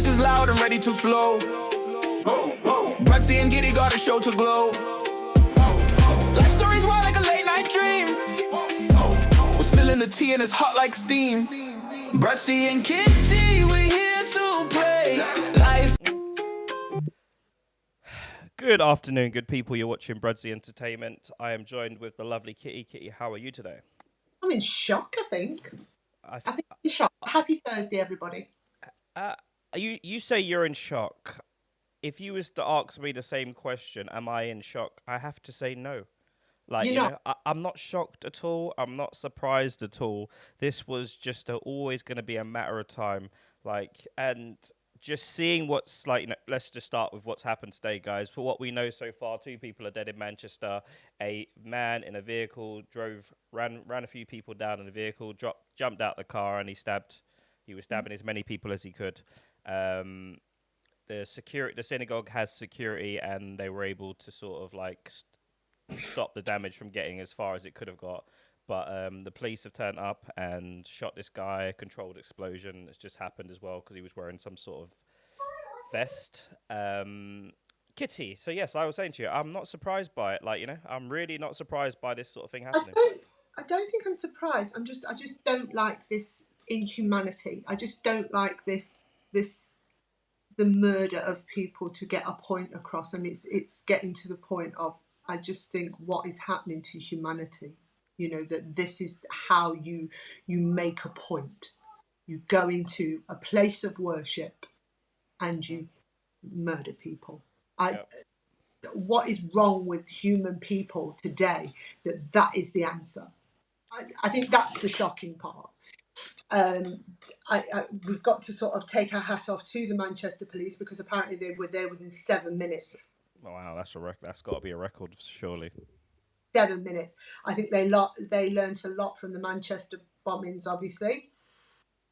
voice is loud and ready to flow. Brutsy and Giddy got a show to glow. Life stories wild like a late night dream. We're spilling the tea and it's hot like steam. Brutsy and Kitty, we're here to play life. Good afternoon, good people. You're watching Brudsy Entertainment. I am joined with the lovely Kitty. Kitty, how are you today? I'm in shock, I think. I think I'm in shock. Happy Thursday, everybody. You say you're in shock. If you was to ask me the same question, am I in shock? I have to say no. I'm not shocked at all. I'm not surprised at all. This was just always going to be a matter of time. And just seeing what's let's just start with what's happened today, guys. For what we know so far, 2 people are dead in Manchester. A man in a vehicle ran a few people down in a vehicle, jumped out the car, and he was stabbing as many people as he could. The synagogue has security, and they were able to sort of stop the damage from getting as far as it could have got. But the police have turned up and shot this guy. A controlled explosion has just happened as well because he was wearing some sort of vest. Kitty, so yes, I was saying to you, I'm not surprised by it. I'm really not surprised by this sort of thing happening. I don't think I'm surprised. I just don't like this inhumanity. I just don't like the murder of people to get a point across, and it's getting to the point of, I just think, what is happening to humanity. You know, that this is how you make a point. You go into a place of worship and you murder people. What is wrong with human people today that is the answer? I think that's the shocking part. We've got to sort of take our hat off to the Manchester police, because apparently they were there within 7 minutes. Wow, that's got to be a record, surely. 7 minutes. I think they learnt a lot from the Manchester bombings, obviously.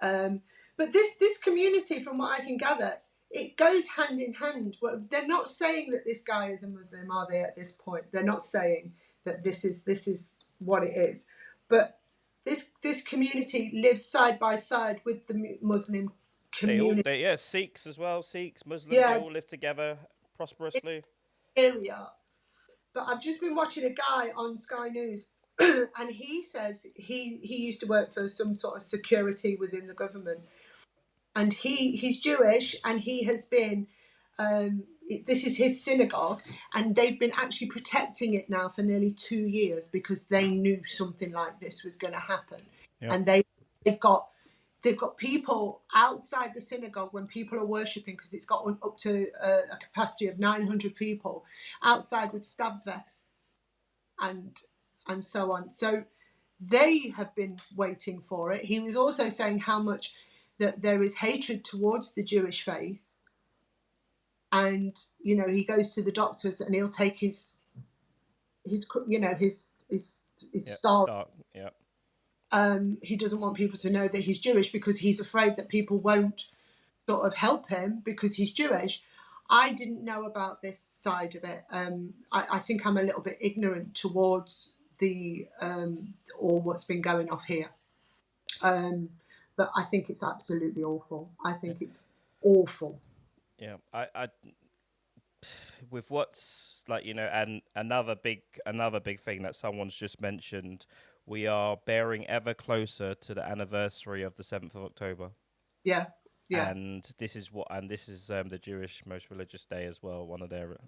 But this community, from what I can gather, it goes hand in hand. Well, they're not saying that this guy is a Muslim, are they? At this point, they're not saying that this is what it is. But this community lives side by side with the Muslim community. Sikhs as well. Sikhs, Muslims, they all live together prosperously. Area. But I've just been watching a guy on Sky News, and he says he used to work for some sort of security within the government, and he's Jewish, and he has been. This is his synagogue, and they've been actually protecting it now for nearly 2 years because they knew something like this was going to happen, and they've got people outside the synagogue when people are worshipping, because it's got up to a capacity of 900 people outside with stab vests and so on. So they have been waiting for it. He was also saying how much that there is hatred towards the Jewish faith. And, you know, he goes to the doctors and he'll take his star. He doesn't want people to know that he's Jewish because he's afraid that people won't sort of help him because he's Jewish. I didn't know about this side of it. I think I'm a little bit ignorant towards the or what's been going off here. But I think it's absolutely awful. I think it's awful. Yeah, I with what's and another big thing that someone's just mentioned. We are bearing ever closer to the anniversary of the 7th of October. Yeah. And this is the Jewish most religious day as well. One of their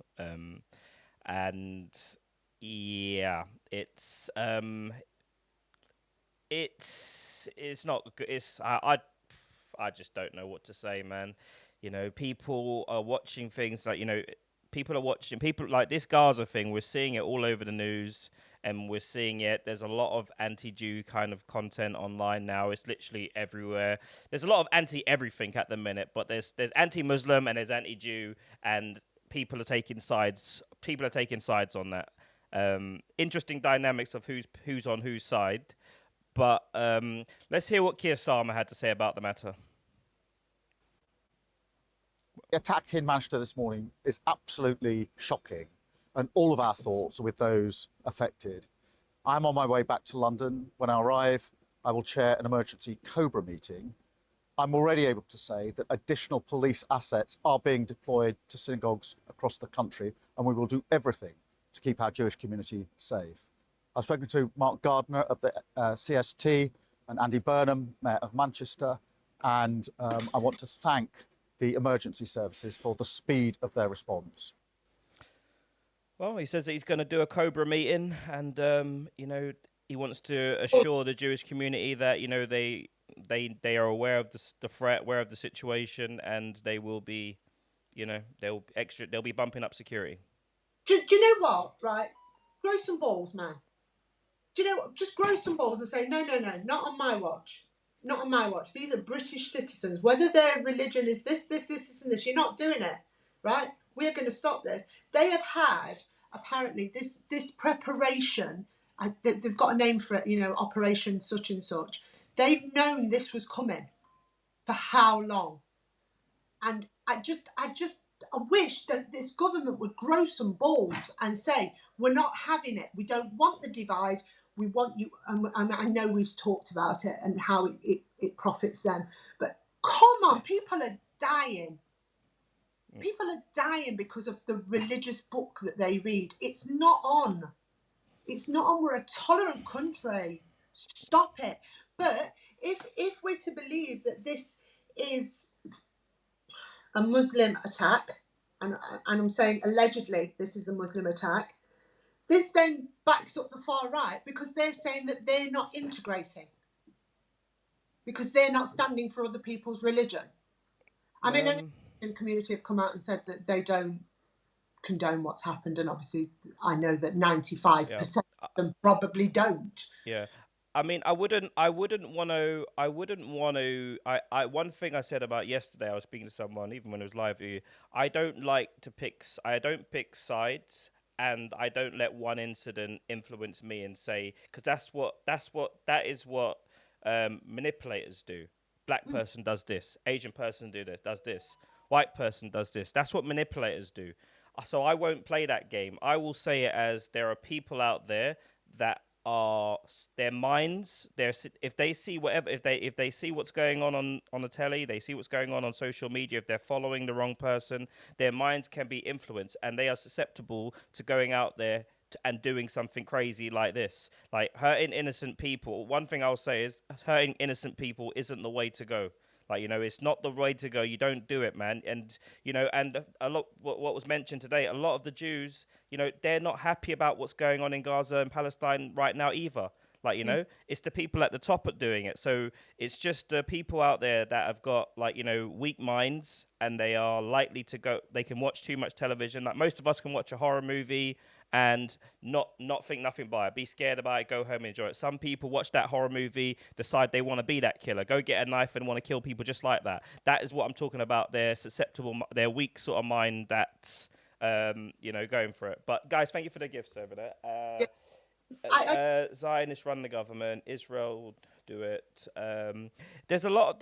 it's not good. I just don't know what to say, man. You know, people are watching things people like this Gaza thing. We're seeing it all over the news, and we're seeing it. There's a lot of anti-Jew kind of content online now. It's literally everywhere. There's a lot of anti-everything at the minute, but there's anti-Muslim and there's anti-Jew, and people are taking sides. People are taking sides on that. Interesting dynamics of who's on whose side. But let's hear what Keir Starmer had to say about the matter. The attack in Manchester this morning is absolutely shocking, and all of our thoughts are with those affected. I'm on my way back to London. When I arrive, I will chair an emergency COBRA meeting I'm already able to say that additional police assets are being deployed to synagogues across the country, and we will do everything to keep our Jewish community safe. I've spoken to Mark Gardner of the CST and Andy Burnham, Mayor of Manchester, and I want to thank the emergency services for the speed of their response. Well, he says that he's going to do a Cobra meeting, and he wants to assure the Jewish community that they are aware of the threat, aware of the situation, and they will be, they'll be bumping up security. Do you know what? Right, grow some balls, man. Do you know what? Just grow some balls and say no, not on my watch. Not on my watch. These are British citizens. Whether their religion is this, and this, you're not doing it, right? We're going to stop this. They have had apparently this preparation. They've got a name for it, Operation such and such. They've known this was coming for how long? And I wish that this government would grow some balls and say, we're not having it. We don't want the divide. We want you, and I know we've talked about it and how it profits them. But come on, people are dying. People are dying because of the religious book that they read. It's not on. It's not on. We're a tolerant country. Stop it. But if we're to believe that this is a Muslim attack, and I'm saying allegedly this is a Muslim attack, this then backs up the far right because they're saying that they're not integrating, because they're not standing for other people's religion. I mean, the community have come out and said that they don't condone what's happened, and obviously I know that 95% of them probably don't. Yeah. I mean, I wouldn't want to. One thing I said about yesterday, I was speaking to someone, even when it was live with you. I don't pick sides, and I don't let one incident influence me and say, because that is what manipulators do. Black person does this, Asian person does this, white person does this. That's what manipulators do. So I won't play that game. I will say it as there are people out there that are their minds. If they see whatever, if they see what's going on the telly, they see what's going on social media. If they're following the wrong person, their minds can be influenced, and they are susceptible to going out there and doing something crazy like this, like hurting innocent people. One thing I'll say is hurting innocent people isn't the way to go. Like, it's not the way to go. You don't do it, man. And, and a lot, what was mentioned today, a lot of the Jews, they're not happy about what's going on in Gaza and Palestine right now either. Like, it's the people at the top at doing it. So it's just the people out there that have got, weak minds, and they are likely to go, they can watch too much television. Like, most of us can watch a horror movie and not think nothing by it, be scared about it, go home and enjoy it. Some people watch that horror movie, decide they want to be that killer, go get a knife and want to kill people just like that. That is what I'm talking about. Their susceptible, their weak sort of mind that's, going for it. But guys, thank you for the gifts over there. Zionists run the government. Israel do it. There's a lot of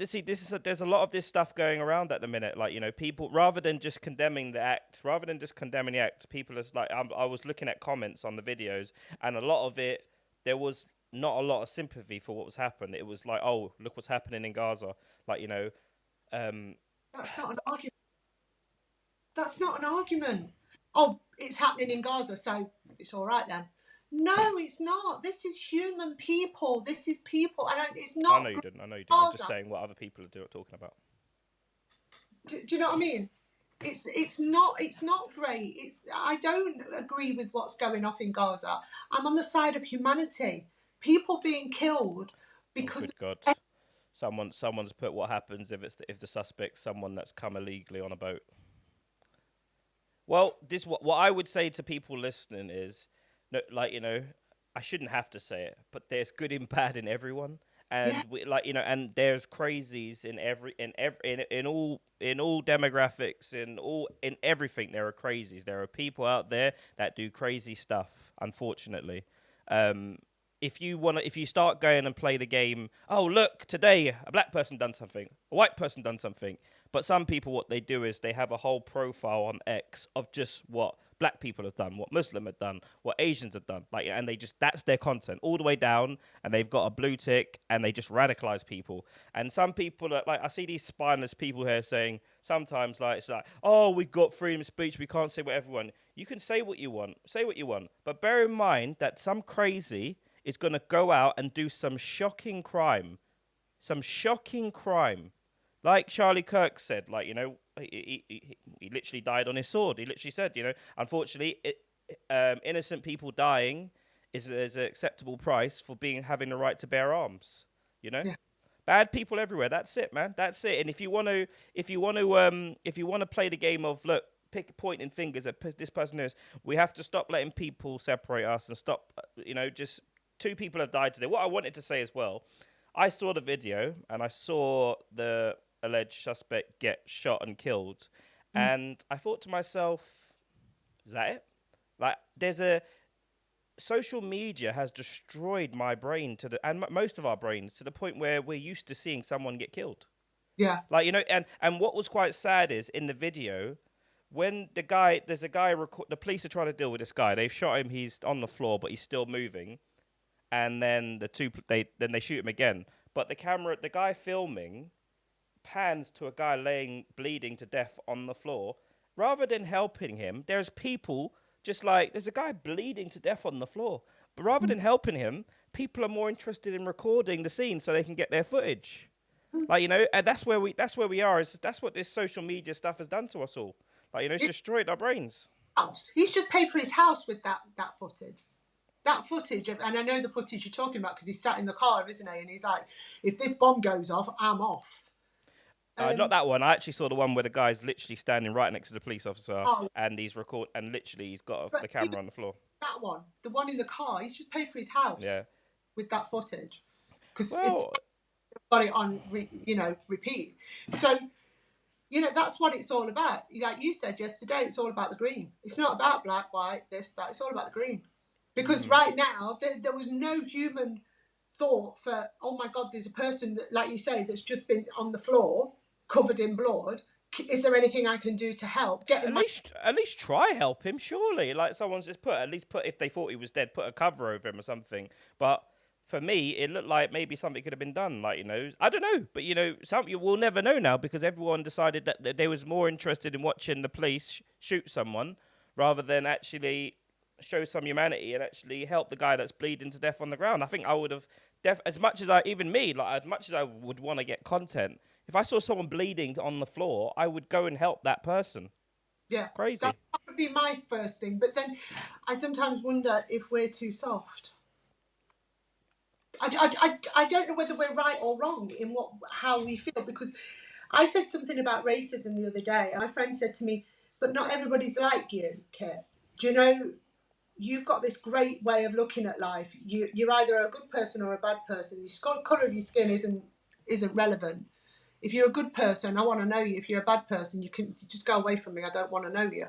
there's a lot of this stuff going around at the minute. Like, people, rather than just condemning the act, people are like, I was looking at comments on the videos, and a lot of it, there was not a lot of sympathy for what was happening. It was like, oh, look what's happening in Gaza. Like, That's not an argument. That's not an argument. Oh, it's happening in Gaza, so it's all right then. No, it's not. This is human people. This is people. It's not. I know you didn't. I'm just saying what other people are talking about. Do you know what I mean? It's not great. I don't agree with what's going off in Gaza. I'm on the side of humanity. People being killed because. Oh, good God. Someone's put what happens if the suspect's someone that's come illegally on a boat. Well, what I would say to people listening is, no, I shouldn't have to say it, but there's good and bad in everyone, and and there's crazies in all demographics, in everything. There are crazies. There are people out there that do crazy stuff. Unfortunately, if you start going and play the game, oh look, today a black person done something, a white person done something, but some people, what they do is they have a whole profile on X of just black people have done, what Muslim have done, what Asians have done. Like, and they just, that's their content all the way down, and they've got a blue tick, and they just radicalize people. And some people are like, I see these spineless people here saying sometimes, like, it's like, oh, we've got freedom of speech, we can't say what everyone. You can say what you want, but bear in mind that some crazy is going to go out and do some shocking crime, like Charlie Kirk said, like, you know, he literally died on his sword. He literally said, you know, unfortunately, innocent people dying is an acceptable price for having the right to bear arms. You know, bad people everywhere. That's it, man. That's it. And if you want to play the game of pointing fingers at this person is, we have to stop letting people separate us and stop. You know, just 2 people have died today. What I wanted to say as well, I saw the video and I saw the alleged suspect get shot and killed, and I thought to myself, is that it? Like, social media has destroyed my brain and most of our brains, to the point where we're used to seeing someone get killed. Yeah. Like, you know, and what was quite sad is in the video, when the police are trying to deal with this guy. They've shot him. He's on the floor, but he's still moving. And then they shoot him again. But the guy filming pans to a guy laying bleeding to death on the floor. Rather than helping him, there's people just like, there's a guy bleeding to death on the floor. But rather than helping him, people are more interested in recording the scene so they can get their footage. Like, you know, and that's where we are. That's what this social media stuff has done to us all. Like, you know, it's destroyed our brains. He's just paid for his house with that footage. That footage, and I know the footage you're talking about because he's sat in the car, isn't he? And he's like, if this bomb goes off, I'm off. Not that one. I actually saw the one where the guy's literally standing right next to the police officer, and he's literally he's got the camera on the floor. That one, the one in the car, he's just paid for his house. Yeah. With that footage, because it's got it on, repeat. So, you know, that's what it's all about. Like you said yesterday, it's all about the green. It's not about black, white, this, that. It's all about the green. Because right now, there was no human thought for, oh my God, there's a person that, like you say, that's just been on the floor, covered in blood. Is there anything I can do to help? At least try help him, surely. Like, someone's just put, if they thought he was dead, put a cover over him or something. But for me, it looked like maybe something could have been done. Like, you know, I don't know. But, you know, we'll never know now, because everyone decided that they was more interested in watching the police shoot someone rather than actually show some humanity and actually help the guy that's bleeding to death on the ground. I think I would have, as much as I would want to get content, if I saw someone bleeding on the floor, I would go and help that person. Yeah. Crazy. That would be my first thing. But then I sometimes wonder if we're too soft. I don't know whether we're right or wrong in how we feel, because I said something about racism the other day, and my friend said to me, but not everybody's like you, Kit. Do you know, you've got this great way of looking at life. You're either a good person or a bad person. The colour of your skin isn't relevant. If you're a good person, I want to know you. If you're a bad person, you can just go away from me. I don't want to know you.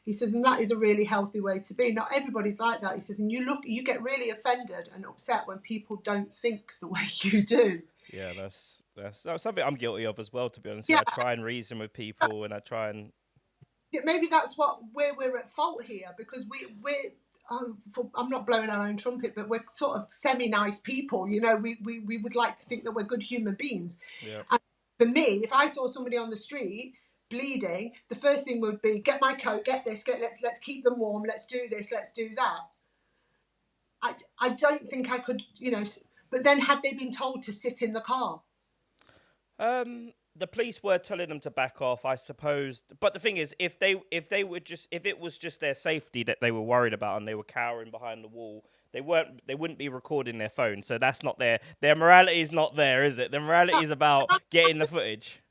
He says, and that is a really healthy way to be. Not everybody's like that. He says, and you get really offended and upset when people don't think the way you do. Yeah, that's something I'm guilty of as well, to be honest. Yeah. I try and reason with people, and I try and... Yeah, maybe that's where we're at fault here, because we're I'm not blowing our own trumpet, but we're sort of semi-nice people. You know, we would like to think that we're good human beings. Yeah. And for me, if I saw somebody on the street bleeding, the first thing would be, get my coat, get this, let's keep them warm, let's do this, let's do that. I don't think I could, you know, but then had they been told to sit in the car? The police were telling them to back off, I suppose. But the thing is, if it was just their safety that they were worried about and they were cowering behind the wall, they wouldn't be recording their phone. So that's not their morality is not there, is it? Their morality is about getting the footage.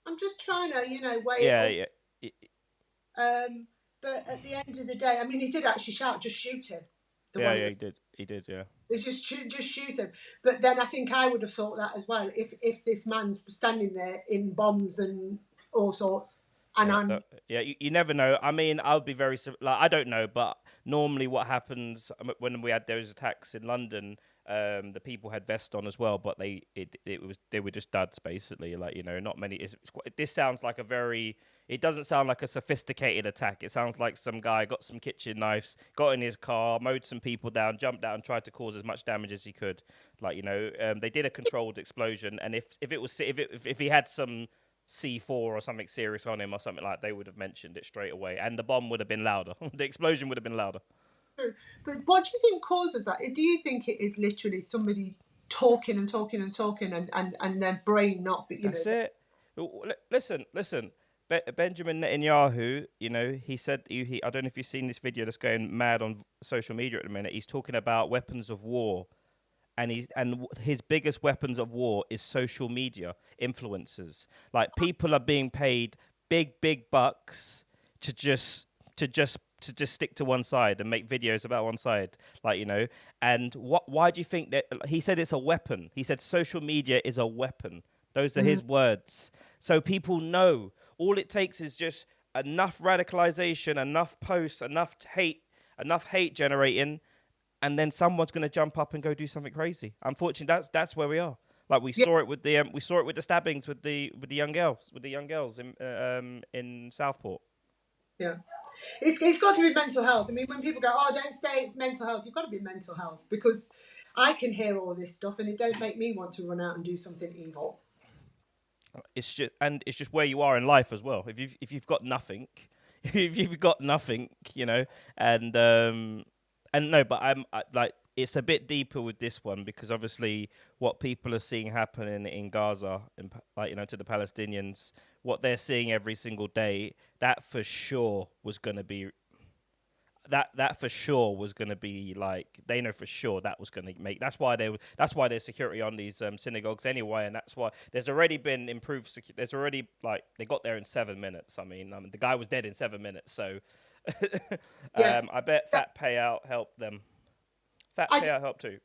I'm just trying to, you know, weigh it up. Yeah. But at the end of the day, I mean, he did actually shout, just shoot him. He did, yeah. It's just shoot him. But then I think I would have thought that as well, if this man's standing there in bombs and all sorts, and you never know. I mean, I would be very I don't know, but normally what happens when we had those attacks in London, The people had vests on as well, but they were just duds basically. Like, you know, not many. This sounds like a very. It doesn't sound like a sophisticated attack. It sounds like some guy got some kitchen knives, got in his car, mowed some people down, jumped out, and tried to cause as much damage as he could. Like, you know, they did a controlled explosion, and if he had some C4 or something serious on him or something like, they would have mentioned it straight away, and the bomb would have been louder. The explosion would have been louder. But what do you think causes that? Do you think it is literally somebody talking and talking and talking and their brain not? That's it. Listen. Benjamin Netanyahu, you know, he said, I don't know if you've seen this video that's going mad on social media at the minute. He's talking about weapons of war, and his biggest weapons of war is social media influencers. Like, people are being paid big bucks to just stick to one side and make videos about one side, like, you know. And why do you think that he said it's a weapon? He said social media is a weapon. Those are his words. So people know. All it takes is just enough radicalization, enough posts, enough hate generating, and then someone's going to jump up and go do something crazy. Unfortunately, that's where we are. Like, we saw it with the stabbings with the young girls in Southport. Yeah, it's got to be mental health. I mean, when people go, "Oh, don't say it's mental health," you've got to be mental health, because I can hear all this stuff and it don't make me want to run out and do something evil. It's just where you are in life as well. If you've got nothing, you know, and no, but like, it's a bit deeper with this one, because obviously what people are seeing happen in Gaza, like, you know, to the Palestinians, what they're seeing every single day, that for sure was going to be. That for sure was going to be, like, they know for sure that was going to make. That's why there's security on these synagogues anyway, and that's why there's already been improved security. There's already, like, they got there in 7 minutes. I mean, the guy was dead in 7 minutes, so I bet fat payout helped them. Payout helped too.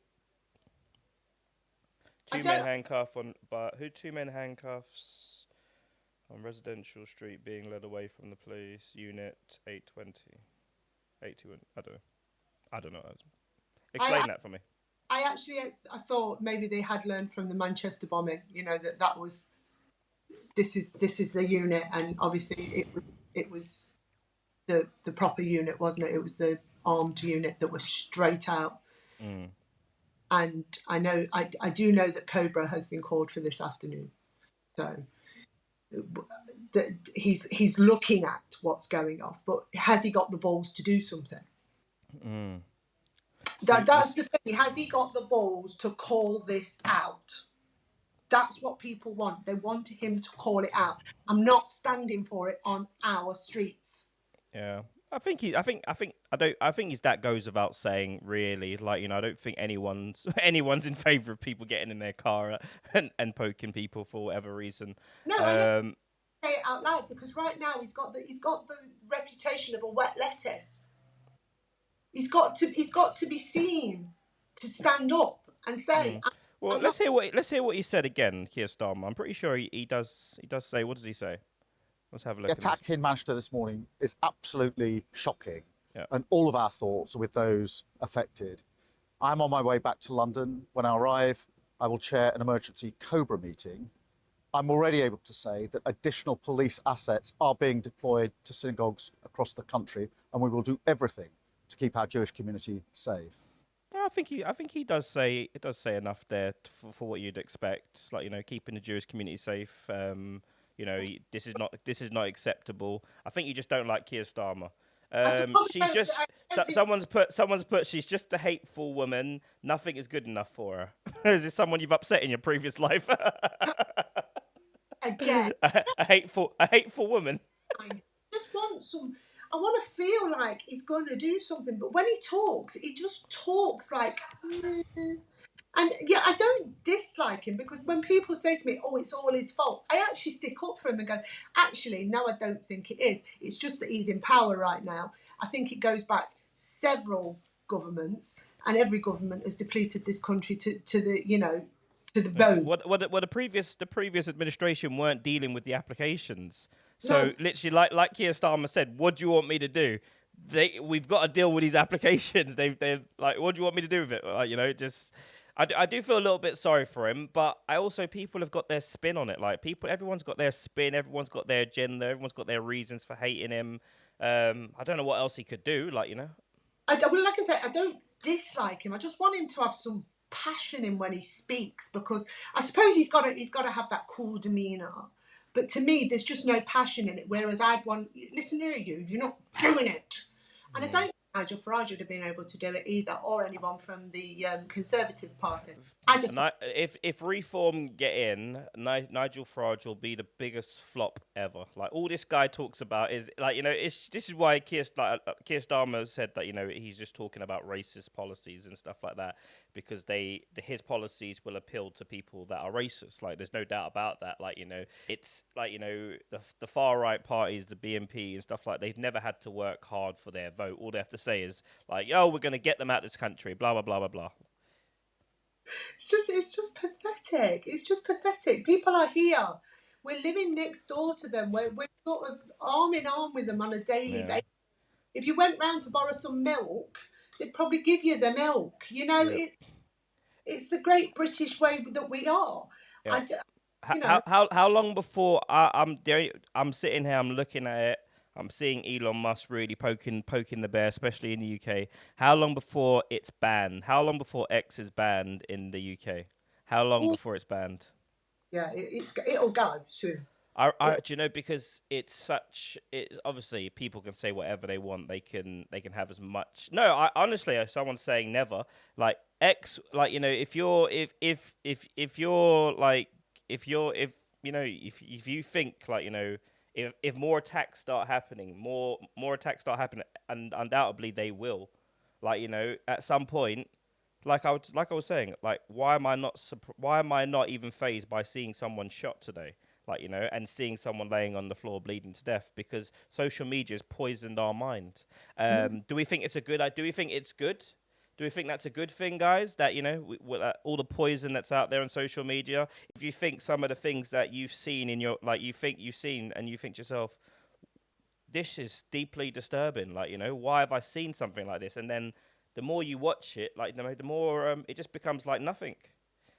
Two men handcuffs on residential street being led away from the police. Unit 820. 81. I don't know. Explain that for me. I thought maybe they had learned from the Manchester bombing. You know, that was this is the unit, and obviously it was the proper unit, wasn't it? It was the armed unit that was straight out. And I do know that Cobra has been called for this afternoon, so he's looking at what's going off, but has he got the balls to do something? That's the thing. Has he got the balls to call this out? That's what people want. They want him to call it out. I'm not standing for it on our streets. Yeah, I think that goes without saying, really. Like, you know, I don't think anyone's in favour of people getting in their car and poking people for whatever reason. No, say it out loud, because right now he's got the reputation of a wet lettuce. He's got to be seen to stand up and say. Well, let's hear what he said again, Keir Starmer. I'm pretty sure he does say. What does he say? Let's have a look. The attack in Manchester this morning is absolutely shocking, yeah. And all of our thoughts are with those affected. I'm on my way back to London. When I arrive, I will chair an emergency Cobra meeting. I'm already able to say that additional police assets are being deployed to synagogues across the country, and we will do everything to keep our Jewish community safe. I think he does say enough there for what you'd expect. Like, you know, keeping the Jewish community safe. You know, this is not acceptable. I think you just don't like Keir Starmer. Someone's put she's just a hateful woman. Nothing is good enough for her. Is this someone you've upset in your previous life? Again, a hateful woman. I just want some. I want to feel like he's going to do something, but when he just talks like. And yeah, I don't dislike him, because when people say to me, "Oh, it's all his fault," I actually stick up for him and go, "Actually, no, I don't think it is. It's just that he's in power right now." I think it goes back several governments, and every government has depleted this country to the bone. What the previous administration weren't dealing with the applications. So literally, like Keir Starmer said, what do you want me to do? We've got to deal with these applications. They're like, what do you want me to do with it? Like, you know, just I do feel a little bit sorry for him, but I also people have got their spin on it. Like everyone's got their spin, everyone's got their agenda, everyone's got their reasons for hating him. I don't know what else he could do. Like Well, like I said, I don't dislike him. I just want him to have some passion in when he speaks, because I suppose he's got to have that cool demeanour. But to me, there's just no passion in it. Whereas I'd want, listen here, you're not doing it. And I don't think Nigel Farage would have been able to do it either, or anyone from the Conservative Party. I just if Reform get in, Nigel Farage will be the biggest flop ever. Like all this guy talks about is like this is why Keir Starmer said that he's just talking about racist policies and stuff like that, because his policies will appeal to people that are racist. Like there's no doubt about that. Like it's like the far right parties, the BNP and stuff like they've never had to work hard for their vote. All they have to say is like, "Oh, we're going to get them out of this country." Blah blah blah blah blah. It's just pathetic. It's just pathetic. People are here. We're living next door to them. We're sort of arm in arm with them on a daily basis. If you went round to borrow some milk, they'd probably give you the milk. It's the great British way that we are. Yeah. How long before I'm sitting here, I'm looking at it, I'm seeing Elon Musk really poking the bear, especially in the UK. How long before it's banned? How long before X is banned in the UK? How long before it's banned? Yeah, it'll go soon. Do you know, because obviously people can say whatever they want. They can have as much. No, I honestly, if someone's saying never, like X, like if you're if you think like if more attacks start happening, and undoubtedly they will, like at some point, like I was saying, like why am I not even fazed by seeing someone shot today, like and seeing someone laying on the floor bleeding to death, because social media has poisoned our mind. Do we think it's good? Do we think it's good? Do we think that's a good thing, guys? That all the poison that's out there on social media. If you think some of the things that you've seen you think you've seen, and you think to yourself, this is deeply disturbing. Like why have I seen something like this? And then the more you watch it, like the more it just becomes like nothing.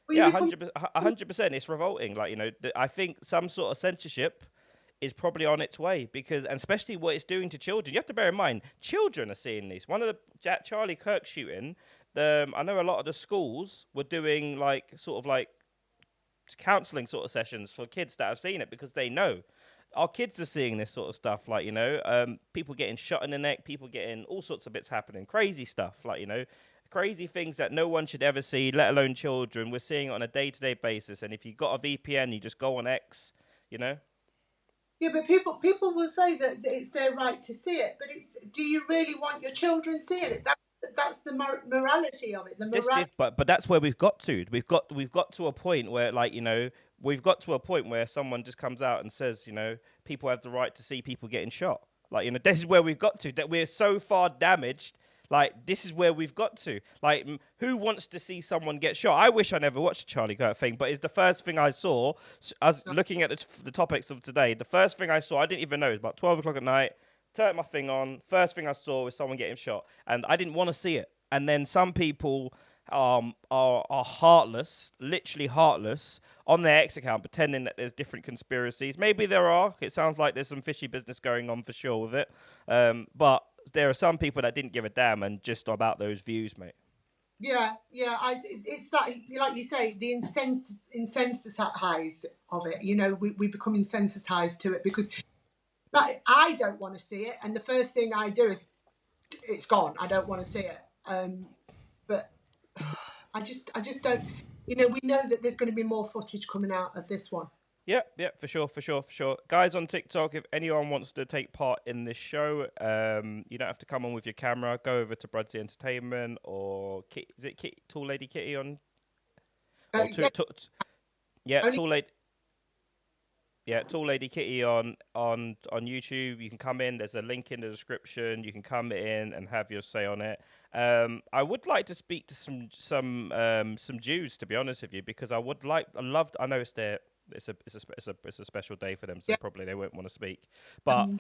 Well, Yeah, 100%. It's revolting. Like I think some sort of censorship is probably on its way, and especially what it's doing to children. You have to bear in mind, children are seeing this. One of the Charlie Kirk shooting, I know a lot of the schools were doing sort of counselling sort of sessions for kids that have seen it, because they know our kids are seeing this sort of stuff. Like people getting shot in the neck, people getting all sorts of bits happening, crazy stuff. Crazy things that no one should ever see, let alone children. We're seeing it on a day-to-day basis. And if you've got a VPN, you just go on X. Yeah, but people will say that it's their right to see it, but do you really want your children seeing it? That's the morality of it. But that's where we've got to. We've got to a point where we've got to a point where someone just comes out and says people have the right to see people getting shot. This is where we've got to. That we're so far damaged. This is where we've got to. Who wants to see someone get shot? I wish I never watched the Charlie Kirk thing, but it's the first thing I saw. As looking at the topics of today, the first thing I saw, I didn't even know, it was about 12 o'clock at night. Turned my thing on. First thing I saw was someone getting shot, and I didn't want to see it. And then some people are heartless, literally heartless, on their X account, pretending that there's different conspiracies. Maybe there are. It sounds like there's some fishy business going on for sure with it. But there are some people that didn't give a damn and just about those views, mate. Yeah. It's that, like you say, the insensitized of it. We become insensitized to it, because I don't want to see it, and the first thing I do is it's gone. I don't want to see it. But I just don't. We know that there's going to be more footage coming out of this one. Yeah, for sure. Guys on TikTok, if anyone wants to take part in this show, you don't have to come on with your camera. Go over to Brudsy Entertainment, or is it Tall Lady Kitty on? Tall Lady. Yeah, Tall Lady Kitty on YouTube. You can come in. There's a link in the description. You can come in and have your say on it. I would like to speak to some Jews, to be honest with you, because I know it's a special day for them, so probably they won't want to speak. But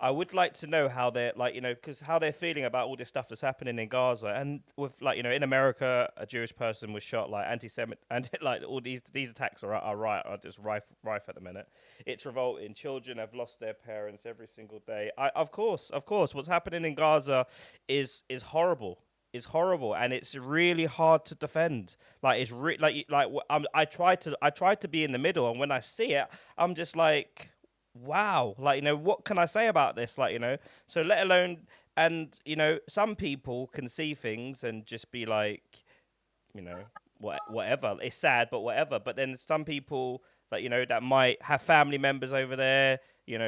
I would like to know how they're like, because how they're feeling about all this stuff that's happening in Gaza, and with like, in America, a Jewish person was shot, like anti-Semit, and like all these attacks are just rife at the minute. It's revolting. Children have lost their parents every single day. Of course, what's happening in Gaza is horrible. Is horrible, and it's really hard to defend. Like it's I try to be in the middle, and when I see it, I'm just like, wow, like, what can I say about this? Like, so let alone, and, some people can see things and just be like, whatever. It's sad, but whatever. But then some people, like, that might have family members over there,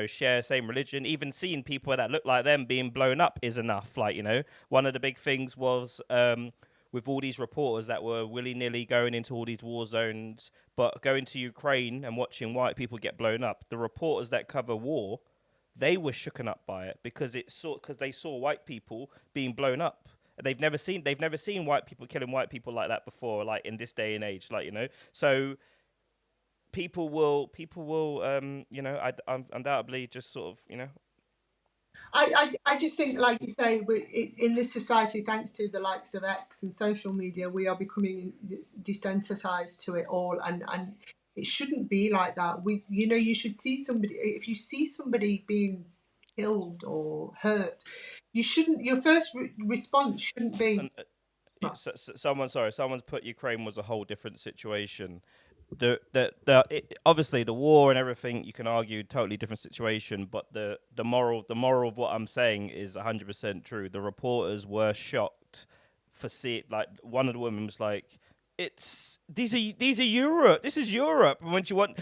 share same religion. Even seeing people that look like them being blown up is enough. Like, one of the big things was with all these reporters that were willy-nilly going into all these war zones, but going to Ukraine and watching white people get blown up. The reporters that cover war, they were shooken up by it because they saw white people being blown up. They've never seen white people killing white people like that before, like in this day and age, like, So people will, undoubtedly just sort of. I just think, like you say, in this society, thanks to the likes of X and social media, we are becoming desensitized to it all, and it shouldn't be like that. You should see somebody. If you see somebody being killed or hurt, your first response shouldn't be. Someone's put Ukraine was a whole different situation. Obviously the war and everything, you can argue totally different situation, but the moral of what I'm saying is 100% true. The reporters were shocked for seeing, like, one of the women was like, these are Europe. This is Europe. And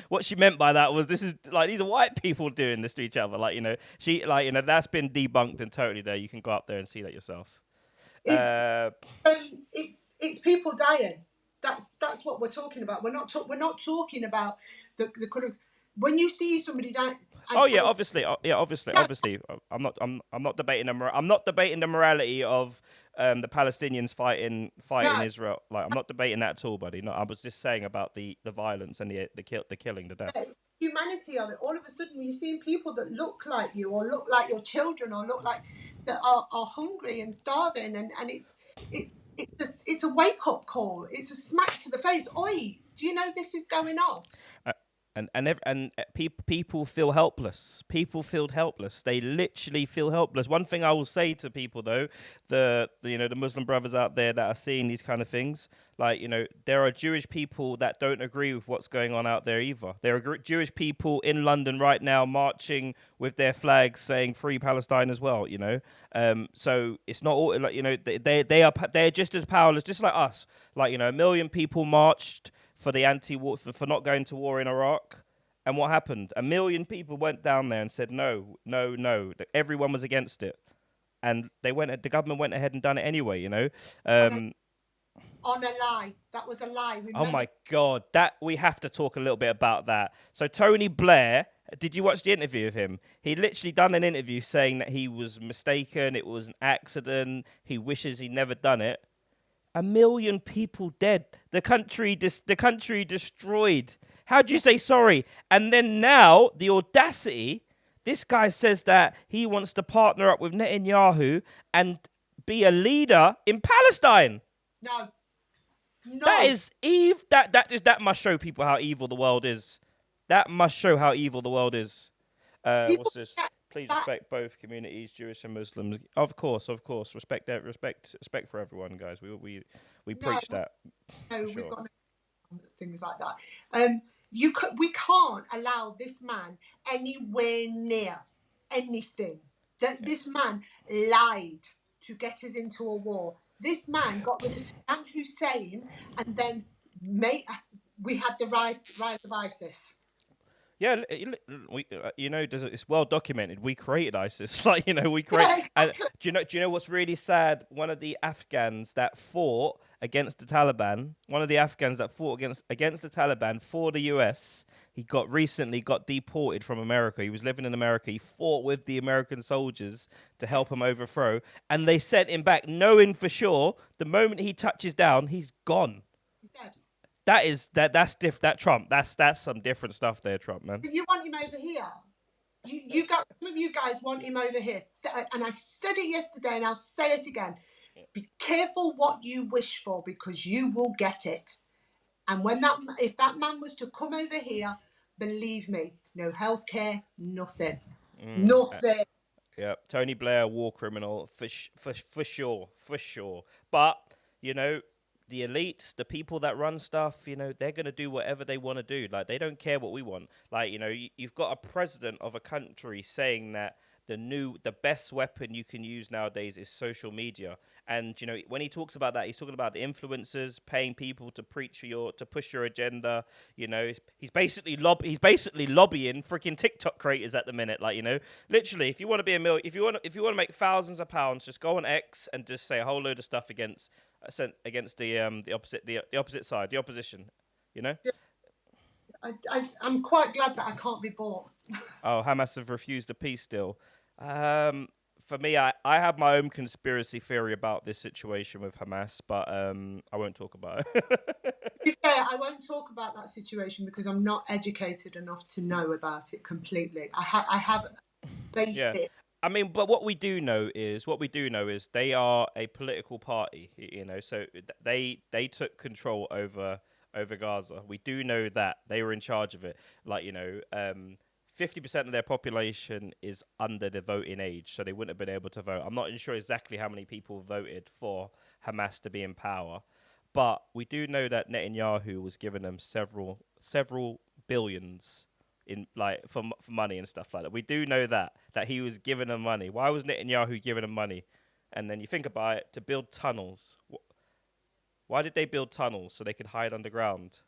what she meant by that was, this is like, these are white people doing this to each other. Like, she, like, that's been debunked and totally there. You can go up there and see that yourself. It's people dying. That's what we're talking about. We're not talking about the kind of, when you see somebody die. Oh yeah, obviously. I'm not debating the morality of the Palestinians fighting Israel. Like, I'm not debating that at all, buddy. No, I was just saying about the violence and the killing, the death. It's humanity of it. All of a sudden, you're seeing people that look like you, or look like your children, or look like that are hungry and starving, and it's a wake up call. It's a smack to the face. Oi, do you know this is going on? People feel helpless. People feel helpless. They literally feel helpless. One thing I will say to people, though, the Muslim brothers out there that are seeing these kind of things, like, there are Jewish people that don't agree with what's going on out there either. There are Jewish people in London right now marching with their flags saying "Free Palestine" as well. So it's not all, like, they're just as powerless, just like us. Like, 1 million people marched for the anti-war, for not going to war in Iraq. And what happened? 1 million people went down there and said no. Everyone was against it. And the government went ahead and done it anyway, On a lie. That was a lie. Remember? Oh my God, we have to talk a little bit about that. So Tony Blair, did you watch the interview of him? He literally done an interview saying that he was mistaken, it was an accident, he wishes he'd never done it. 1 million people dead. The country destroyed. How do you say sorry? And then now, the audacity, this guy says that he wants to partner up with Netanyahu and be a leader in Palestine. No. That is that must show people how evil the world is. That must show how evil the world is. What's this? Please respect both communities, Jewish and Muslims. Of course. Respect for everyone, guys. We preach that. No, sure. We've got things like that. We can't allow this man anywhere near anything. This man lied to get us into a war. This man got rid of Saddam Hussein, and then we had the rise of ISIS. Yeah, it's well documented. We created ISIS, like, we created. And do you know what's really sad? One of the Afghans that fought against the Taliban, against the Taliban for the US, he recently got deported from America. He was living in America. He fought with the American soldiers to help him overthrow, and they sent him back, knowing for sure the moment he touches down, he's gone. He's dead. That's Trump. That's some different stuff there, Trump, man. But you want him over here? You got some of you guys want him over here, and I said it yesterday, and I'll say it again. Be careful what you wish for, because you will get it. And if that man was to come over here, believe me, no healthcare, nothing, nothing. Yeah, Tony Blair, war criminal, for sure. But you know, the elites, the people that run stuff, you know, they're gonna do whatever they want to do. Like they don't care what we want. Like you know, you've got a president of a country saying that the best weapon you can use nowadays is social media. And you know, when he talks about that, he's talking about the influencers paying people to push your agenda. You know, he's basically lobbying freaking TikTok creators at the minute. Like you know, literally, if you want to be if you want to make thousands of pounds, just go on X and just say a whole load of stuff against the opposite side, the opposition. You know. I'm quite glad that I can't be bought. Oh, Hamas have refused a peace deal. For me, I have my own conspiracy theory about this situation with Hamas, but I won't talk about it. To be fair, I won't talk about that situation because I'm not educated enough to know about it completely. I have based Yeah. it. I mean, but what we do know is they are a political party, you know. So they took control over Gaza. We do know that they were in charge of it. Like you know, 50% of their population is under the voting age, so they wouldn't have been able to vote. I'm not sure exactly how many people voted for Hamas to be in power, but we do know that Netanyahu was giving them several billions in like for money and stuff like that. We do know that he was giving them money. Why was Netanyahu giving them money? And then you think about it, to build tunnels. Why did they build tunnels? So they could hide underground.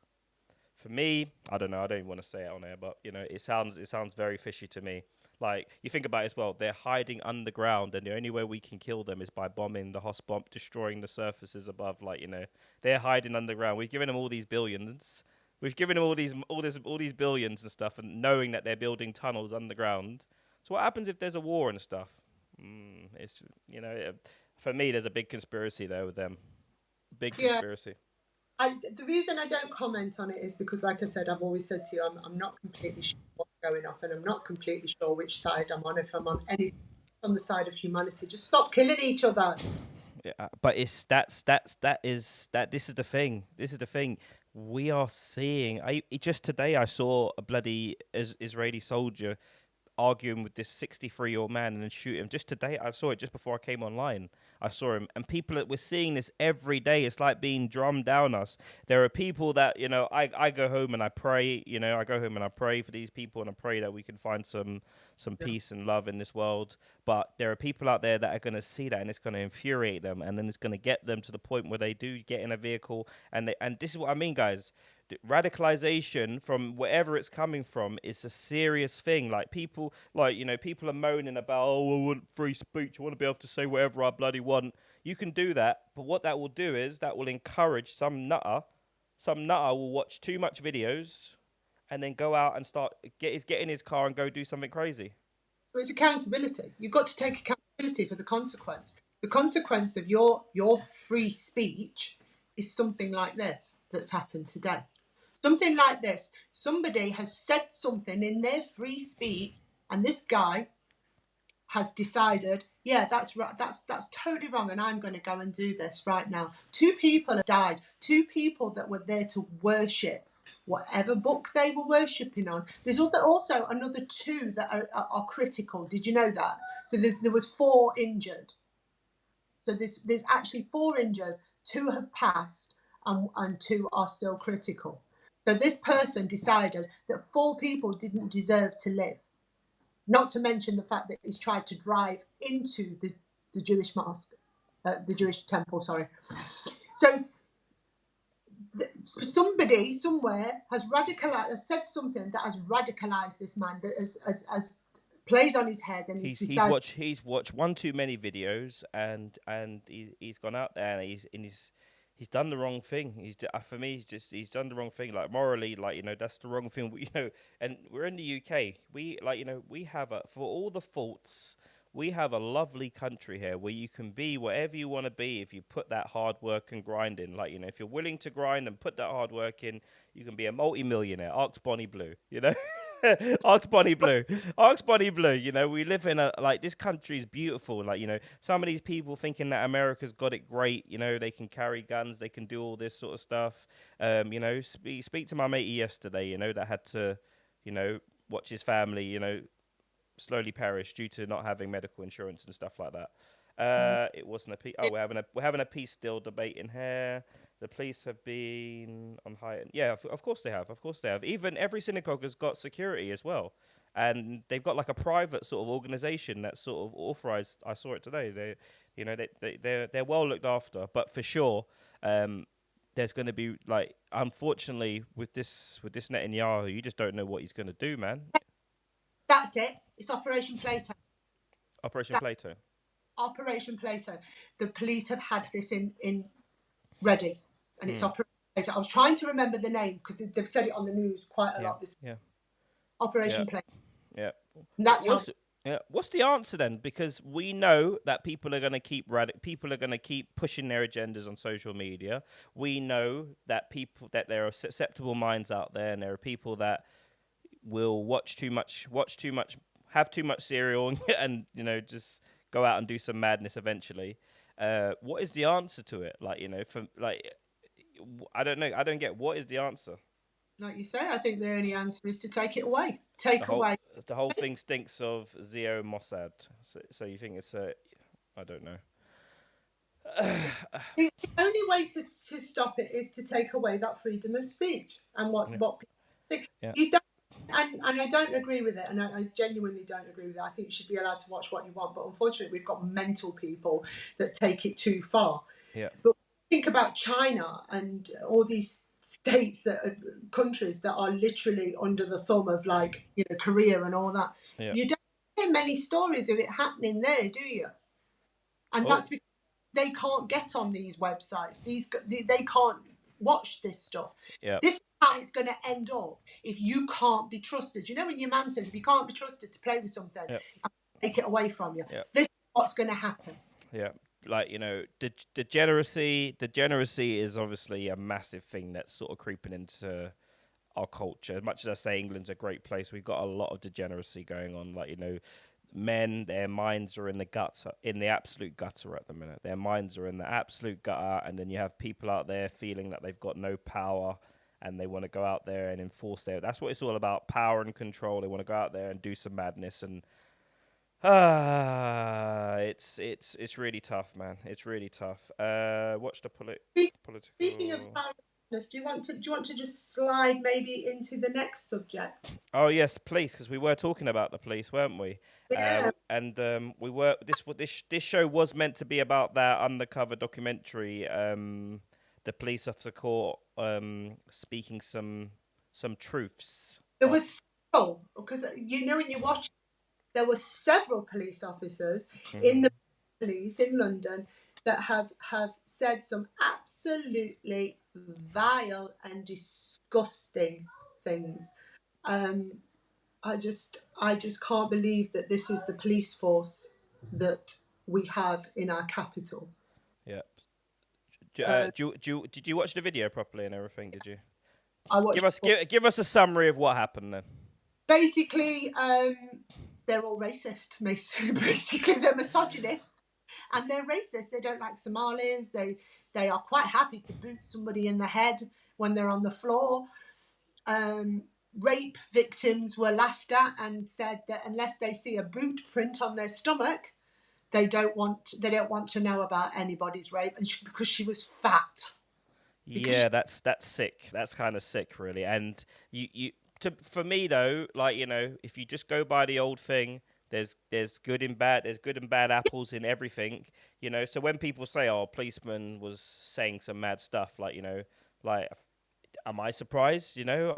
For me, I don't know. I don't even want to say it on air, but you know, it sounds very fishy to me. Like you think about it as well, they're hiding underground, and the only way we can kill them is by bombing the bomb, destroying the surfaces above. Like you know, they're hiding underground. We've given them all these billions. We've given them all these billions and stuff, and knowing that they're building tunnels underground. So what happens if there's a war and stuff? It's you know, for me, there's a big conspiracy there with them. Big conspiracy. The reason I don't comment on it is because, like I said, I've always said to you, I'm not completely sure what's going off, and I'm not completely sure which side I'm on. If I'm on the side of humanity, just stop killing each other. Yeah, but this is the thing. This is the thing. We are seeing. Just today I saw a bloody Israeli soldier arguing with this 63-year-old man and then shoot him. Just today, I saw it just before I came online. I saw him, and we're seeing this every day. It's like being drummed down us. There are people that, you know, I go home and I pray, you know, I go home and I pray for these people, and I pray that we can find some peace and love in this world. But there are people out there that are going to see that, and it's going to infuriate them, and then it's going to get them to the point where they do get in a vehicle, and this is what I mean, guys. Radicalization from wherever it's coming from is a serious thing. Like people, like you know, people are moaning about, oh, I want free speech. I want to be able to say whatever I bloody want. You can do that, but what that will do is that will encourage some nutter. Some nutter will watch too much videos, and then go out and get in his car and go do something crazy. It's accountability. You've got to take accountability for the consequence. The consequence of your free speech is something like this that's happened today. Something like this. Somebody has said something in their free speech, and this guy has decided, yeah, that's right, that's totally wrong, and I'm going to go and do this right now. 2 people have died. 2 people that were there to worship whatever book they were worshipping on. There's also another 2 that are critical. Did you know that? So there was 4 injured. So there's actually 4 injured. 2 have passed, and 2 are still critical. So this person decided that 4 people didn't deserve to live. Not to mention the fact that he's tried to drive into the Jewish mosque, the Jewish temple, sorry. So somebody somewhere has said something that has radicalized this man, that has plays on his head, and he's watched one too many videos, and he's gone out there and he's done the wrong thing. For me, he's done the wrong thing. Like morally, like you know, that's the wrong thing. You know, and we're in the UK. We have for all the faults, we have a lovely country here where you can be whatever you want to be if you put that hard work and grind in. Like you know, if you're willing to grind and put that hard work in, you can be a multi-millionaire. Ask Bonnie Blue. You know. Ask Bonnie Blue. Ask Bonnie Blue. You know, we live in a like this country is beautiful. Like, you know, some of these people thinking that America's got it great. You know, they can carry guns, they can do all this sort of stuff. You know, speak to my matey yesterday. You know, that had to, you know, watch his family. You know, slowly perish due to not having medical insurance and stuff like that. It wasn't a peace. Oh, we're having a peace deal debate in here. The police have been on high. Yeah, of course they have. Of course they have. Even every synagogue has got security as well, and they've got like a private sort of organization that's sort of authorized. I saw it today. They, you know, they're well looked after. But for sure, there's going to be like, unfortunately, with this Netanyahu, you just don't know what he's going to do, man. That's it. It's Operation Plato. Operation Plato. Operation Plato. The police have had this in ready, and it's Operation Plato. I was trying to remember the name because they've said it on the news quite a lot. This Operation Plato. Yeah. And that's What's the answer then? Because we know that people are going to keep pushing their agendas on social media. We know that there are susceptible minds out there, and there are people that will watch too much, have too much cereal, and you know, just go out and do some madness eventually. What is the answer to it? Like, you know, I don't know. I don't get what is the answer. Like you say, I think the only answer is to take it away. The whole thing stinks of Zio Mossad. So you think it's I don't know. The only way to stop it is to take away that freedom of speech and what people think. Yeah. You don't, and I don't agree with it, and I genuinely don't agree with it. I think you should be allowed to watch what you want, but unfortunately, we've got mental people that take it too far. Yeah. But think about China and all these states countries that are literally under the thumb of, like, you know, Korea and all that. Yeah. You don't hear many stories of it happening there, do you? And that's because they can't get on these websites. They can't watch this stuff. Yeah. This is how it's going to end up if you can't be trusted. You know, when your mum says, if you can't be trusted to play with something, I'll take it away from you. Yeah. This is what's going to happen. Yeah. Like, you know, degeneracy is obviously a massive thing that's sort of creeping into our culture. As much as I say England's a great place, we've got a lot of degeneracy going on. Like, you know, men, their minds are in the absolute gutter at the minute. Their minds are in the absolute gutter, and then you have people out there feeling that they've got no power, and they want to go out there and enforce that's what it's all about, power and control. They want to go out there and do some madness, and it's really tough, man. It's really tough. Watch the political. Speaking of powerlessness, do you want to just slide maybe into the next subject? Oh yes, police, because we were talking about the police, weren't we? Yeah. We were. This show was meant to be about that undercover documentary. The police officer caught speaking some truths. There was several, because you know when you watch, there were several police officers in the police in London that have said some absolutely vile and disgusting things. I just can't believe that this is the police force that we have in our capital. Yeah. Did you watch the video properly and everything? Did you? I watched. Give us a summary of what happened then. Basically, they're all racist. Basically, they're misogynist and they're racist. They don't like Somalis. They are quite happy to boot somebody in the head when they're on the floor. Rape victims were laughed at and said that unless they see a boot print on their stomach, they don't want to know about anybody's rape, and because she was fat. Yeah, that's sick. That's kind of sick, really. And for me though, like, you know, if you just go by the old thing, there's good and bad apples in everything, you know. So when people say, "Oh, a policeman was saying some mad stuff," like, you know, like, am I surprised? You know,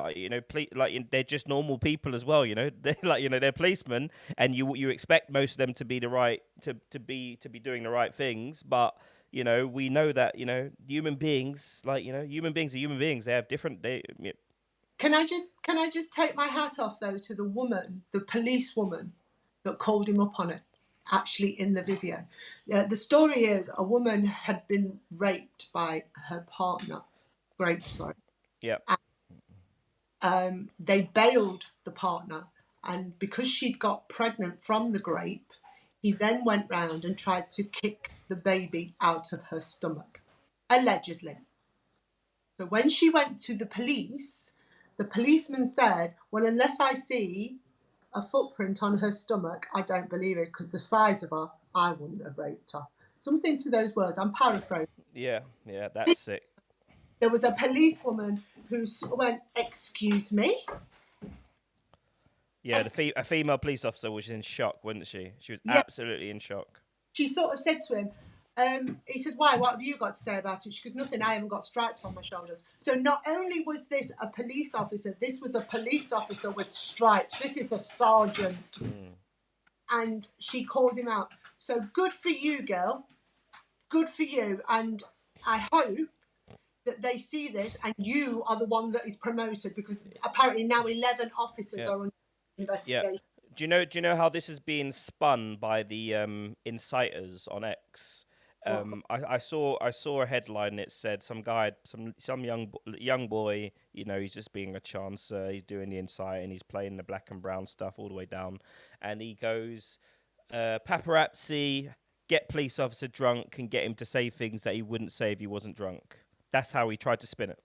they're just normal people as well. You know, they're like, you know, they're policemen, and you expect most of them to be to be doing the right things, but you know, we know that, you know, human beings, like, you know, human beings are human beings. They have different. Can I just take my hat off though to the police woman that called him up on it, actually in the video. The story is a woman had been raped by her partner. Yeah. they bailed the partner, and because she'd got pregnant from the grape, he then went round and tried to kick the baby out of her stomach, allegedly. So when she went to the policeman said, well, unless I see a footprint on her stomach, I don't believe it, because the size of her, I wouldn't have raped her. Something to those words. I'm paraphrasing. Yeah, that's sick. There was a policewoman who went, excuse me? Yeah, a female police officer was in shock, wasn't she? She was Yeah. absolutely in shock. She sort of said to him, he said, why? What have you got to say about it? She goes, nothing, I haven't got stripes on my shoulders. So not only was this a police officer, this was a police officer with stripes. This is a sergeant. And she called him out. So good for you, girl. Good for you. And I hope that they see this and you are the one that is promoted, because apparently now 11 officers are under investigation. Yeah. Do you know how this is being spun by the inciters on X? I saw a headline that said some young boy, you know, he's just being a chancer, he's doing the incite and he's playing the black and brown stuff all the way down, and he goes, paparazzi, get police officer drunk and get him to say things that he wouldn't say if he wasn't drunk. That's how he tried to spin it.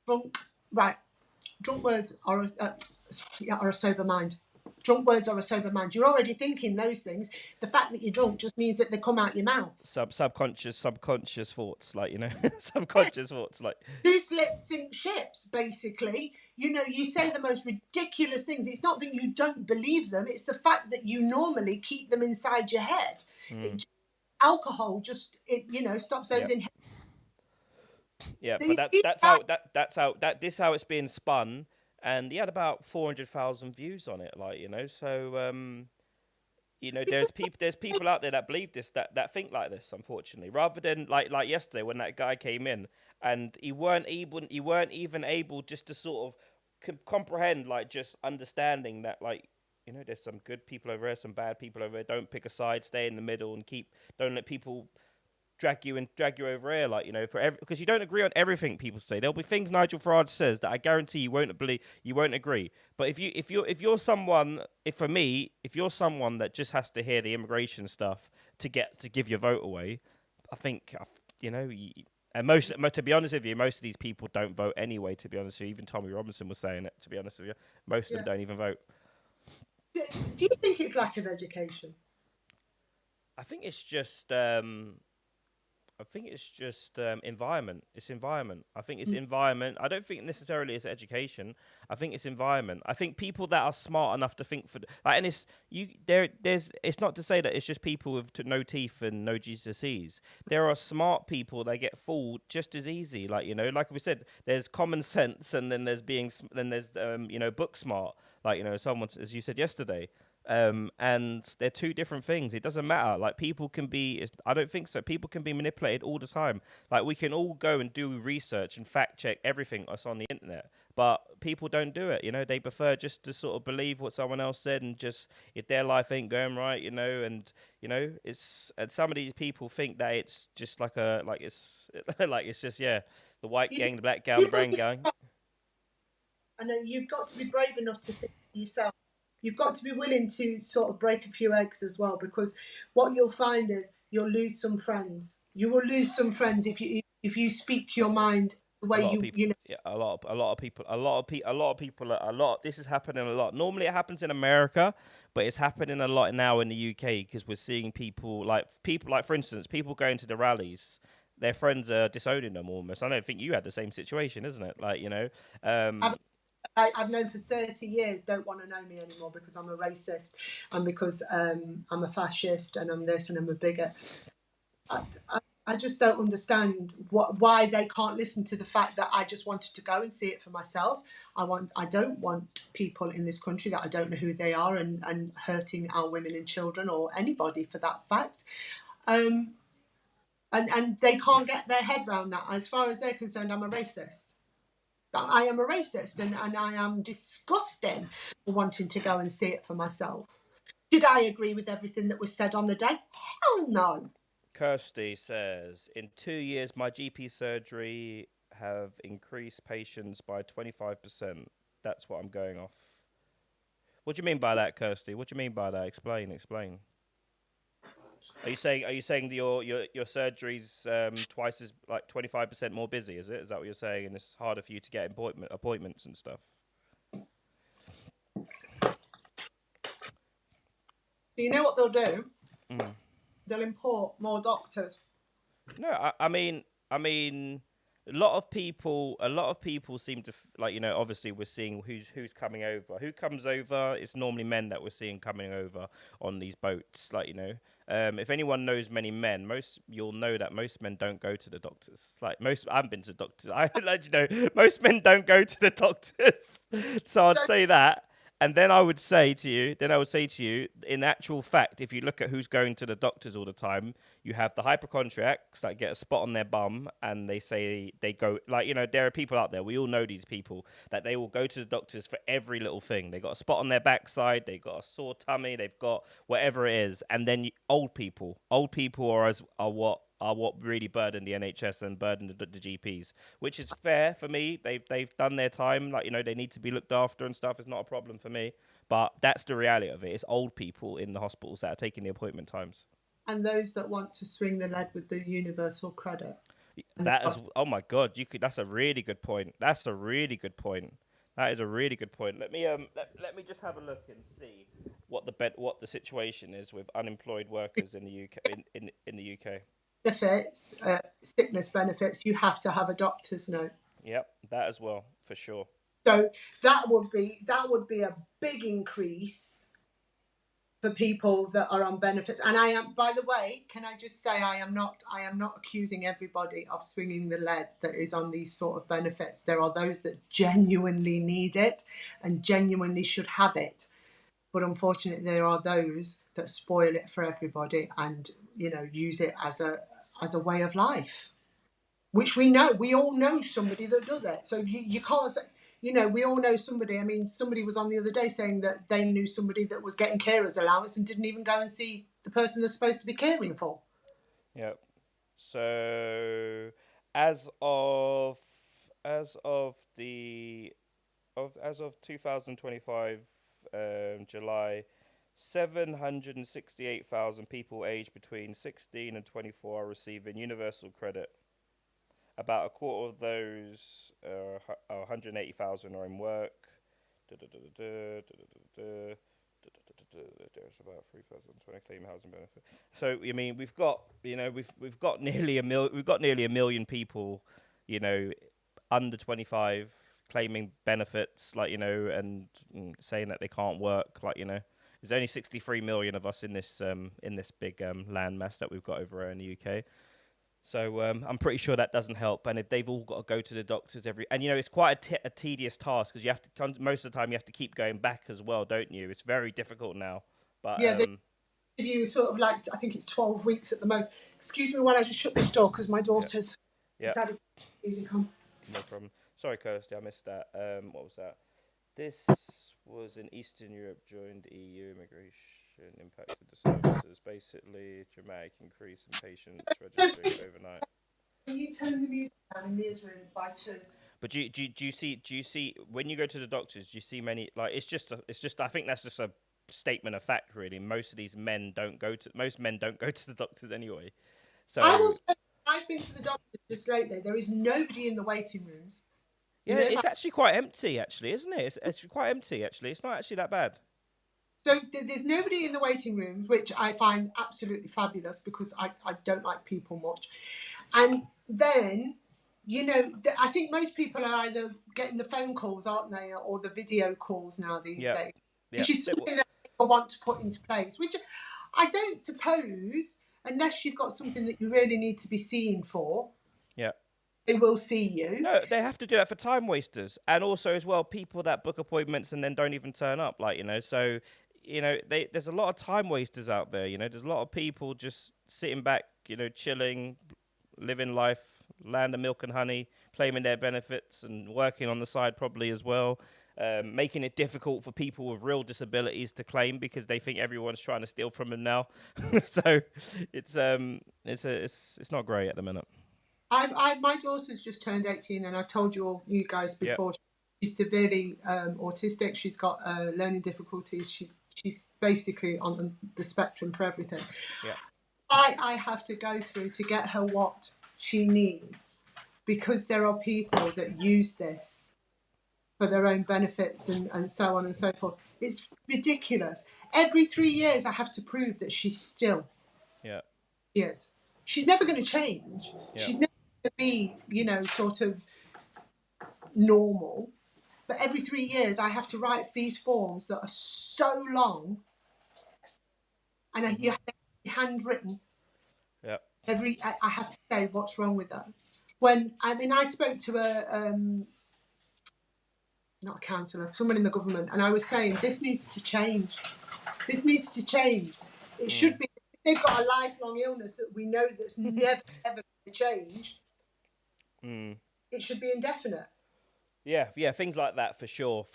Drunk words are a sober mind. Drunk words are a sober mind. You're already thinking those things. The fact that you're drunk just means that they come out your mouth. Subconscious thoughts, like, you know, subconscious thoughts, like. Loose lips sink ships, basically. You know, you say the most ridiculous things. It's not that you don't believe them. It's the fact that you normally keep them inside your head. Alcohol just, stops those in. Yeah, but that's how it's being spun. And he had about 400,000 views on it, like, you know. So, you know, there's people out there that believe this, that think like this, unfortunately. Rather than like yesterday when that guy came in and he weren't even able just to sort of comprehend, like, just understanding that, like, you know, there's some good people over there, some bad people over there. Don't pick a side, stay in the middle, and don't let people drag you over here, like, you know, because you don't agree on everything people say. There'll be things Nigel Farage says that I guarantee you won't agree. But if you're someone that just has to hear the immigration stuff to give your vote away, I think, you know, and to be honest with you, most of these people don't vote anyway. To be honest with you, even Tommy Robinson was saying it. To be honest with you, most of them don't even vote. Do you think it's lack of education? I think it's just. Environment. It's environment. I think it's environment. I don't think necessarily it's education. I think it's environment. I think people that are smart enough to think and it's it's not to say that it's just people with no teeth and no GCSEs. There are smart people that get fooled just as easy. Like, you know, like we said, there's common sense, and then there's book smart. Like, you know, someone, as you said yesterday. And they're two different things. It doesn't matter. Like, people can be, I don't think so. People can be manipulated all the time. Like, we can all go and do research and fact check everything that's on the internet, but people don't do it. You know, they prefer just to sort of believe what someone else said, and just, if their life ain't going right, you know, and, you know, and some of these people think that it's just it's just, yeah, the white gang, the black gang, the brown gang. I know you've got to be brave enough to think for yourself. You've got to be willing to sort of break a few eggs as well, because what you'll find is you'll lose some friends. You will lose some friends if you speak your mind the way you know. Yeah, a lot of people. This is happening a lot. Normally, it happens in America, but it's happening a lot now in the UK, because we're seeing people like, for instance, people going to the rallies. Their friends are disowning them almost. I don't think you had the same situation, isn't it? Like, you know. I've known for 30 years don't want to know me anymore because I'm a racist, and because I'm a fascist, and I'm this, and I'm a bigot. I just don't understand why they can't listen to the fact that I just wanted to go and see it for myself. I don't want people in this country that I don't know who they are and hurting our women and children, or anybody for that fact. And they can't get their head around that. As far as they're concerned, I'm a racist. I am a racist, and I am disgusted for wanting to go and see it for myself. Did I agree with everything that was said on the day? Hell no. Kirsty says, in 2 years, my GP surgery have increased patients by 25%. That's what I'm going off. What do you mean by that, Kirsty? What do you mean by that? Explain. Are you saying that your surgery's twice as, like, 25% more busy? Is it? Is that what you're saying? And it's harder for you to get appointments and stuff. So you know what they'll do? Mm. They'll import more doctors. No, I mean, a lot of people seem to like, obviously we're seeing who's coming over. Who comes over? It's normally men that we're seeing coming over on these boats. Like, if anyone knows many men, you'll know that most men don't go to the doctors. Like, I haven't been to the doctors. I let most men don't go to the doctors. So I'd say that. And then I would say to you, in actual fact, if you look at who's going to the doctors all the time, you have the hypochondriacs that get a spot on their bum and they say they go, like, there are people out there, we all know these people, that they will go to the doctors for every little thing. They got a spot on their backside, they got a sore tummy, they've got whatever it is. And then old people are what really burden the NHS and burden the GPs, which is fair for me. They've done their time. Like, they need to be looked after and stuff. It's not a problem for me. But that's the reality of it. It's old people in the hospitals that are taking the appointment times. And those that want to swing the lead with the universal credit. That is, oh my God, that's a really good point. That is a really good point. Let me just have a look and see what the situation is with unemployed workers in the UK in the UK. Benefits, sickness benefits, you have to have a doctor's note. Yep, that as well, for sure. So that would be a big increase for people that are on benefits. And I am, by the way, can I just say, I am not accusing everybody of swinging the lead that is on these sort of benefits. There are those that genuinely need it and genuinely should have it. But unfortunately, there are those that spoil it for everybody and, use it as a way of life, which we all know somebody that does it. So you can't say, we all know somebody. I mean, somebody was on the other day saying that they knew somebody that was getting carer's allowance and didn't even go and see the person they're supposed to be caring for. Yep. So as of 2025 July, 768,000 people aged between 16 and 24 are receiving universal credit. About a quarter of those, 180,000, are in work. There's about 3,020 claim housing benefit. So we've got nearly a million people, under 25 claiming benefits, and saying that they can't work, There's only 63 million of us in this big landmass that we've got over here in the UK. So I'm pretty sure that doesn't help. And if they've all got to go to the doctors it's quite a tedious task because you have to most of the time you have to keep going back as well, don't you? It's very difficult now. But yeah, they give you sort of like, I think it's 12 weeks at the most. Excuse me while I just shut this door because my daughter's decided to come. No problem. Sorry, Kirsty, I missed that. What was that? This was in Eastern Europe joined EU immigration impacted the services. Basically, dramatic increase in patients registering overnight. Can you turn the music down in Mia's room by 2? But do you see when you go to the doctors? Do you see many? Like, it's just. I think that's just a statement of fact, really. Most men don't go to the doctors anyway. So I will say, I've been to the doctors just lately. There is nobody in the waiting rooms. Yeah, it's actually quite empty, actually, isn't it? It's quite empty, actually. It's not actually that bad. So there's nobody in the waiting rooms, which I find absolutely fabulous because I don't like people much. And then, I think most people are either getting the phone calls, aren't they, or the video calls now these days, which is something that people want to put into place, which I don't suppose, unless you've got something that you really need to be seen for. Yeah. They will see you. No, they have to do that for time wasters, and also as well people that book appointments and then don't even turn up. So there's a lot of time wasters out there. There's a lot of people just sitting back, chilling, living life, land of milk and honey, claiming their benefits and working on the side probably as well, making it difficult for people with real disabilities to claim because they think everyone's trying to steal from them now. So it's not great at the minute. My daughter's just turned 18, and I've told you guys before. She's severely autistic. She's got learning difficulties. She's basically on the spectrum for everything. Yeah. I have to go through to get her what she needs, because there are people that use this for their own benefits and so on and so forth. It's ridiculous. Every 3 years I have to prove that she's still is. She's never going to change. Yeah. She's never going to be, sort of normal. But every 3 years I have to write these forms that are so long, and you have to be handwritten. Yeah. I have to say what's wrong with that. I spoke to a not a counsellor, someone in the government, and I was saying this needs to change. This needs to change. It should be. If they've got a lifelong illness that we know that's never ever going to change, it should be indefinite. Yeah, things like that for sure.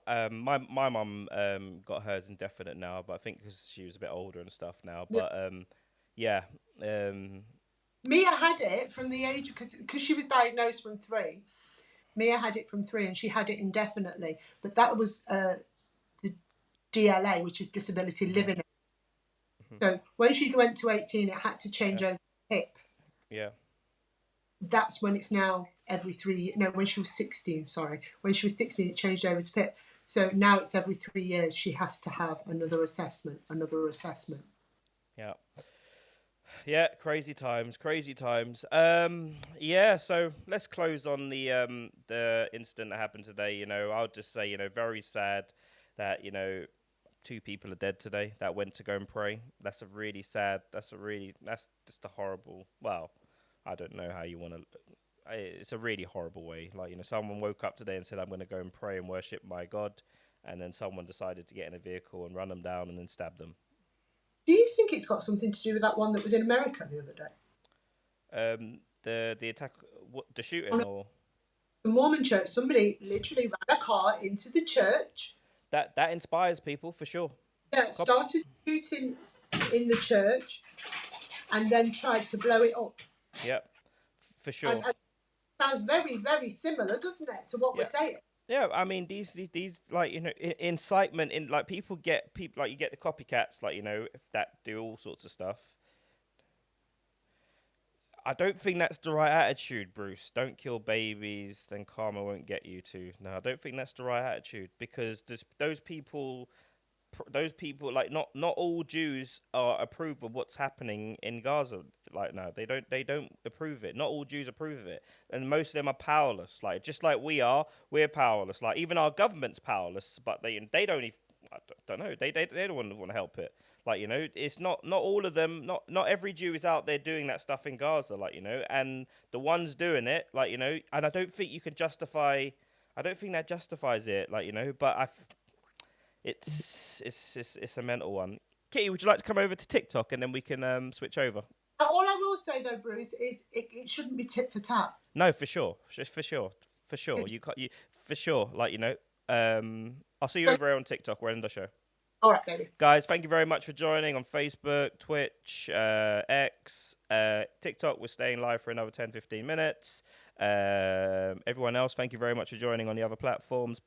My mum got hers indefinite now, but I think because she was a bit older and stuff now. But Mia had it from the age because she was diagnosed from 3. Mia had it from 3, and she had it indefinitely. But that was the DLA, which is disability living. So when she went to 18, it had to change over the PIP. Yeah. That's when it's now every 3. No, when she was 16. Sorry, when she was 16, it changed over to PIP. So now it's every 3 years she has to have another assessment. Yeah. Yeah, crazy times. So let's close on the incident that happened today. I'll just say, very sad that 2 people are dead today that went to go and pray. That's just a horrible. Well, I don't know how you want to. It's a really horrible way. Someone woke up today and said, "I'm going to go and pray and worship my God," and then someone decided to get in a vehicle and run them down and then stab them. Do you think it's got something to do with that one that was in America the other day? The attack, the shooting, or the Mormon church? Somebody literally ran a car into the church. That inspires people for sure. Yeah, started shooting in the church, and then tried to blow it up. Yeah, for sure. And sounds very, very similar, doesn't it, to what we're saying? Yeah, I mean these incitement in people get you get the copycats that do all sorts of stuff. I don't think that's the right attitude, Bruce. Don't kill babies, then karma won't get you too. No, I don't think that's the right attitude, because those people not all Jews are approve of what's happening in Gaza. No, they don't approve it. Not all Jews approve of it, and most of them are powerless. Just like we're powerless. Even our government's powerless, but they don't even. I don't know. They don't want to help it. It's not all of them. Not every Jew is out there doing that stuff in Gaza. And the ones doing it, and I don't think you can justify. I don't think that justifies it. But it's a mental one. Kitty, would you like to come over to TikTok and then we can switch over? All I will say though, Bruce, is it shouldn't be tit for tat. No, for sure. You for sure. I'll see you over here on TikTok. We're in the show. All right, baby. Guys, thank you very much for joining on Facebook, Twitch, X, TikTok. We're staying live for another 10-15 minutes. Everyone else, thank you very much for joining on the other platforms.